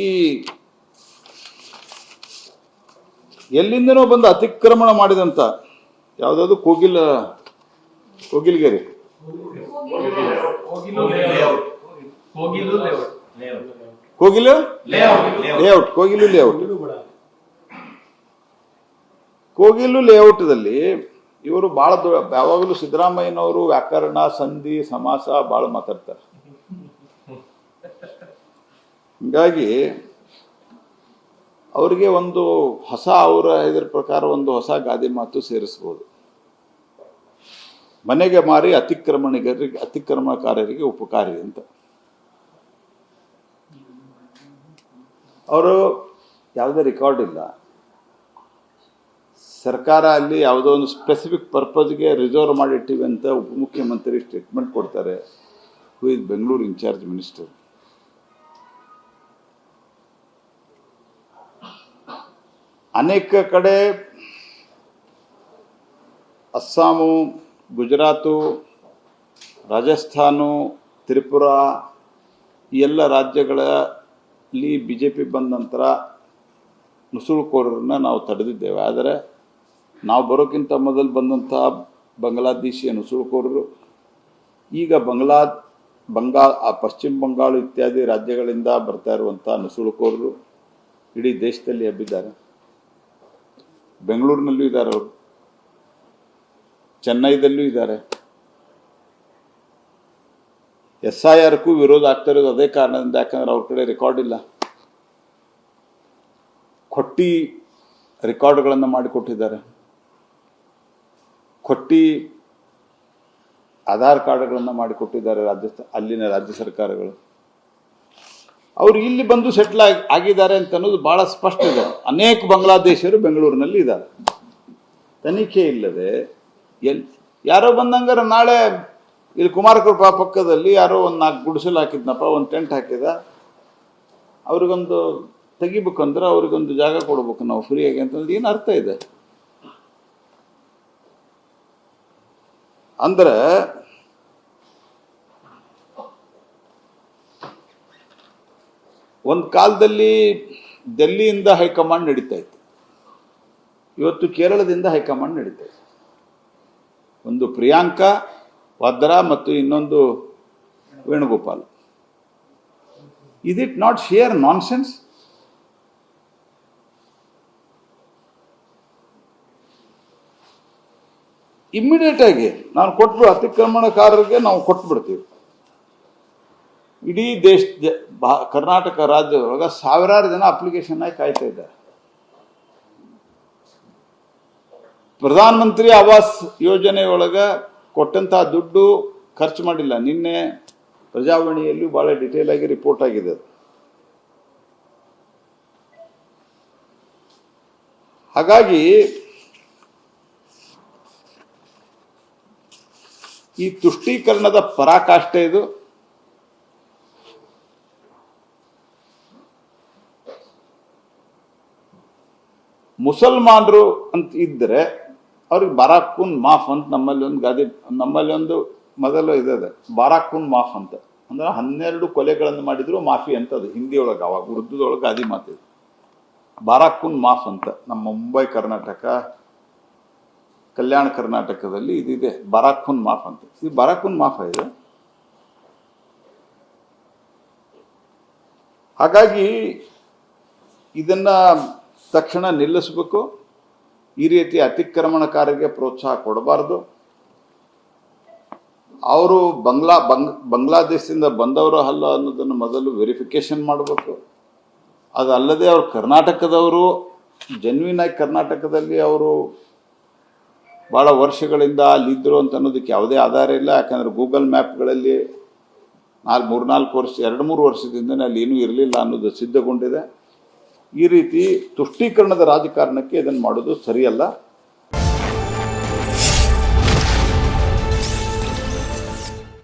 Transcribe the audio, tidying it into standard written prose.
ಈ ಎಲ್ಲಿಂದನೋ ಬಂದು ಅತಿಕ್ರಮಣ ಮಾಡಿದಂತ ಯಾವುದಾದ್ರು ಕೋಗಿಲ್ಗೆರೆ ಕೋಗಿಲು ಲೇಔಟ್ದಲ್ಲಿ ಇವರು ಬಹಳ ಯಾವಾಗಲೂ ಸಿದ್ದರಾಮಯ್ಯನವರು ವ್ಯಾಕರಣ ಸಂಧಿ ಸಮಾಸ ಬಹಳ ಮಾತಾಡ್ತಾರೆ. ಹೀಗಾಗಿ ಅವರಿಗೆ ಒಂದು ಹೊಸ ಇದ್ರ ಪ್ರಕಾರ ಒಂದು ಹೊಸ ಗಾದೆ ಮಾತು ಸೇರಿಸಬಹುದು. ಮನೆಗೆ ಮಾರಿ ಅತಿಕ್ರಮಣಕಾರರಿಗೆ ಉಪಕಾರಿ ಅಂತ. ಅವರು ಯಾವುದೇ ರೆಕಾರ್ಡ್ ಇಲ್ಲ. ಸರ್ಕಾರ ಅಲ್ಲಿ ಯಾವುದೋ ಒಂದು ಸ್ಪೆಸಿಫಿಕ್ ಪರ್ಪಸ್ಗೆ ರಿಸರ್ವ್ ಮಾಡಿಟ್ಟಿವಿ ಅಂತ ಉಪಮುಖ್ಯಮಂತ್ರಿ ಸ್ಟೇಟ್ಮೆಂಟ್ ಕೊಡ್ತಾರೆ. Who is Bengaluru in charge minister. ಅನೇಕ ಕಡೆ ಅಸ್ಸಾಮು, ಗುಜರಾತು, ರಾಜಸ್ಥಾನು, ತ್ರಿಪುರಾ ಈ ಎಲ್ಲ ರಾಜ್ಯಗಳಲ್ಲಿ BJP ಬಂದ ನಂತರ ನುಸುಳುಕೋರರನ್ನ ನಾವು ತಡೆದಿದ್ದೇವೆ. ಆದರೆ ನಾವು ಬರೋಕ್ಕಿಂತ ಮೊದಲು ಬಂದಂಥ ಬಾಂಗ್ಲಾದೇಶಿಯ ನುಸುಳುಕೋರರು ಈಗ ಪಶ್ಚಿಮ ಬಂಗಾಳ ಇತ್ಯಾದಿ ರಾಜ್ಯಗಳಿಂದ ಬರ್ತಾ ಇರುವಂಥ ನುಸುಳುಕೋರರು ಇಡೀ ದೇಶದಲ್ಲಿ ಹಬ್ಬಿದ್ದಾರೆ. ಬೆಂಗಳೂರಿನಲ್ಲೂ ಇದ್ದಾರೆ, ಅವರು ಚೆನ್ನೈದಲ್ಲೂ ಇದ್ದಾರೆ. SIRಕ್ಕೂ ವಿರೋಧ ಆಗ್ತಾ ಇರೋದು ಅದೇ ಕಾರಣದಿಂದ. ಯಾಕಂದ್ರೆ ಅವ್ರ ಕಡೆ ರೆಕಾರ್ಡ್ ಇಲ್ಲ. ಕೊಟ್ಟಿ ರೆಕಾರ್ಡ್ಗಳನ್ನು ಮಾಡಿಕೊಟ್ಟಿದ್ದಾರೆ. ಕೊಟ್ಟಿ ಆಧಾರ್ ಕಾರ್ಡ್ಗಳನ್ನು ಮಾಡಿಕೊಟ್ಟಿದ್ದಾರೆ ಅಲ್ಲಿನ ರಾಜ್ಯ ಸರ್ಕಾರಗಳು. ಅವರು ಇಲ್ಲಿ ಬಂದು ಸೆಟ್ಲ್ ಆಗಿದ್ದಾರೆ ಅಂತ ಅನ್ನೋದು ಬಹಳ ಸ್ಪಷ್ಟ ಇದೆ. ಅನೇಕ ಬಾಂಗ್ಲಾದೇಶಿಯರು ಬೆಂಗಳೂರಿನಲ್ಲಿ ಇದ್ದಾರೆ. ತನಿಖೆ ಇಲ್ಲದೆ ಯಾರೋ ಬಂದಂಗಾರ ನಾಳೆ ಇಲ್ಲಿ ಕುಮಾರಕೃಪಾ ಪಕ್ಕದಲ್ಲಿ ಯಾರೋ ಒಂದು 4 ಗುಡಿಸಲು ಹಾಕಿದ್ನಪ್ಪ, ಒಂದು ಟೆಂಟ್ ಹಾಕಿದ, ಅವ್ರಿಗೊಂದು ತೆಗಿಬೇಕಂದ್ರೆ ಅವ್ರಿಗೊಂದು ಜಾಗ ಕೊಡ್ಬೇಕು ನಾವು ಫ್ರೀಯಾಗಿ ಅಂತಂದ್ರೆ ಏನು ಅರ್ಥ ಇದೆ? ಅಂದ್ರೆ ಒಂದು ಕಾಲದಲ್ಲಿ ಡೆಲ್ಲಿಯಿಂದ ಹೈಕಮಾಂಡ್ ನಡೀತಾ ಇತ್ತು. ಇವತ್ತು ಕೇರಳದಿಂದ ಹೈಕಮಾಂಡ್ ನಡೀತಾ ಇದೆ. ಒಂದು ಪ್ರಿಯಾಂಕಾ ವಾದ್ರಾ ಮತ್ತು ಇನ್ನೊಂದು Venugopal. Is it not shear nonsense? Immediate ಆಗಿ ನಾನು ಅತಿಕ್ರಮಣಕಾರರಿಗೆ ನಾವು ಕೊಟ್ಬಿಡ್ತೀವಿ. ಇಡೀ ಕರ್ನಾಟಕ ರಾಜ್ಯದೊಳಗೆ ಸಾವಿರಾರು ಜನ ಅಪ್ಲಿಕೇಶನ್ ಆಗಿ ಕಾಯ್ತಾ ಇದ್ದಾರೆ. ಪ್ರಧಾನ ಮಂತ್ರಿ ಆವಾಸ್ ಯೋಜನೆಯೊಳಗೆ ಕೊಟ್ಟಂತಹ ದುಡ್ಡು ಖರ್ಚು ಮಾಡಿಲ್ಲ. ನಿನ್ನೆ ಪ್ರಜಾವಾಣಿಯಲ್ಲೂ ಬಹಳ ಡಿಟೇಲ್ ಆಗಿ ರಿಪೋರ್ಟ್ ಆಗಿದೆ. ಹಾಗಾಗಿ ಈ ತುಷ್ಟೀಕರಣದ ಪರಾಕಾಷ್ಠೆ ಇದು. ಮುಸಲ್ಮಾನರು ಅಂತ ಇದ್ದರೆ ಅವ್ರಿಗೆ ಬಾರಾಕುನ್ ಮಾಫ್ ಅಂತ ನಮ್ಮಲ್ಲಿ ಒಂದು ಮೊದಲು ಇದೆ, ಬಾರಾಕುನ್ ಮಾಫ್ ಅಂತ. ಅಂದ್ರೆ 12 ಕೊಲೆಗಳನ್ನು ಮಾಡಿದ್ರು ಮಾಫಿ ಅಂತ. ಅದು ಹಿಂದಿಯೊಳಗೆ, ಅವಾಗ ಉರ್ದುದೊಳಗೆ ಗಾದಿ ಮಾತಿದೆ. ಬಾರಾಕುನ್ ಮಾಫ್ ಅಂತ ನಮ್ಮ ಮುಂಬೈ ಕರ್ನಾಟಕ, ಕಲ್ಯಾಣ ಕರ್ನಾಟಕದಲ್ಲಿ ಇದಿದೆ, ಬಾರಾಕುನ್ ಮಾಫ್ ಅಂತ. ಇದು ಬಾರಾಕುನ್ ಮಾಫ್ ಇದೆ. ಹಾಗಾಗಿ ಇದನ್ನ ತಕ್ಷಣ ನಿಲ್ಲಿಸಬೇಕು. ಈ ರೀತಿ ಅತಿಕ್ರಮಣಕಾರರಿಗೆ ಪ್ರೋತ್ಸಾಹ ಕೊಡಬಾರ್ದು. ಅವರು ಬಾಂಗ್ಲಾದೇಶದಿಂದ ಬಂದವರು ಅಲ್ಲ ಅನ್ನೋದನ್ನು ಮೊದಲು ವೆರಿಫಿಕೇಶನ್ ಮಾಡಬೇಕು. ಅದಲ್ಲದೆ ಅವರು ಕರ್ನಾಟಕದವರು, ಜೆನ್ವಿನ್ ಆಗಿ ಕರ್ನಾಟಕದಲ್ಲಿ ಅವರು ಭಾಳ ವರ್ಷಗಳಿಂದ ಅಲ್ಲಿದ್ದರು ಅಂತ ಅನ್ನೋದಕ್ಕೆ ಯಾವುದೇ ಆಧಾರ ಇಲ್ಲ. ಯಾಕಂದರೆ ಗೂಗಲ್ ಮ್ಯಾಪ್ಗಳಲ್ಲಿ 2-3 ವರ್ಷದಿಂದನೇ ಅಲ್ಲಿ ಏನೂ ಇರಲಿಲ್ಲ ಅನ್ನೋದು ಸಿದ್ಧಗೊಂಡಿದೆ. ಈ ರೀತಿ ತುಷ್ಟೀಕರಣದ ರಾಜಕಾರಣಕ್ಕೆ ಇದನ್ನು ಮಾಡೋದು ಸರಿಯಲ್ಲ.